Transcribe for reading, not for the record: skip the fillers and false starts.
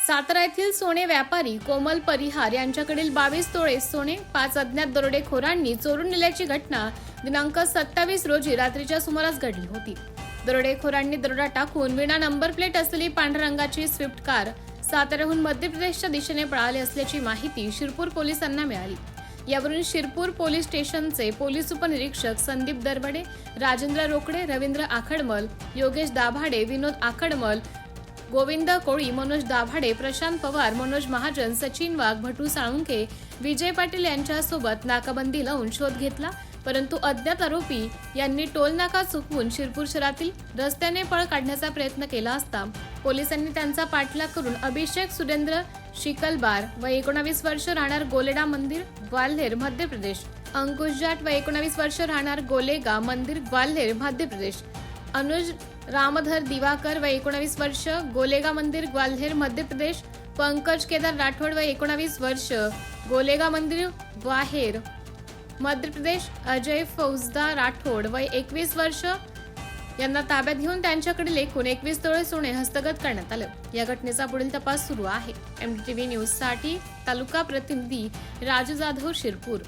सातारा येथील सोने व्यापारी कोमल परिहार यांच्याकडील 22 तोळे सोने 5 अज्ञात दरोडेखोरांनी चोरून नेल्याची घटना दिनांक 27 रोजी रात्रीच्या सुमारास घडली होती। दरोडेखोरांनी दरोडा टाकून विना नंबर प्लेट असलेली पांढऱ्या रंगाची स्विफ्ट कार साताऱ्याहून मध्य प्रदेशच्या दिशेने पळाली असल्याची माहिती शिरपूर पोलिसांना मिळाली। यावरून शिरपूर पोलीस स्टेशनचे पोलीस उपनिरीक्षक संदीप दरबडे, राजेंद्र रोकडे, रवींद्र आखडमल, योगेश दाभाडे, विनोद आखडमल, गोविंद कोळी, मनोज दाभाडे, प्रशांत पवार, मनोज महाजन, सचिन वाघ, भटू साळुंखे, विजय पाटील यांच्यासोबत नाकाबंदी लावून शोध घेतला, परंतु अज्ञात आरोपी यांनी टोल नाका चुकवून शिरपूर शहरातील रस्त्याने पळ काढण्याचा प्रयत्न केला असता पोलिसांनी त्यांचा पाठलाग करून अभिषेक सुरेंद्र शिकलबार व 19 वर्ष राहणार गोलेडा मंदिर ग्वाल्हेर मध्य प्रदेश, अंकुश जाट व 19 वर्ष राहणार गोलेगा मंदिर ग्वाल्हेर मध्य प्रदेश, अनुज रामधर दिवाकर व 19 वर्ष गोलेगा मंदिर ग्वाल्हेर मध्य प्रदेश, पंकज केदार राठोड व 19 वर्ष गोलेगा मंदिर ग्वाल्हेर मध्य प्रदेश, अजय फौजदार राठोड व 21 वर्ष यांना ताब्यात घेऊन त्यांच्याकडील एकूण 21 तोळे सोने हस्तगत करण्यात आले। या घटनेचा पुढील तपास सुरू आहे। MTV न्यूज साठी तालुका प्रतिनिधी राजू जाधव, शिरपूर।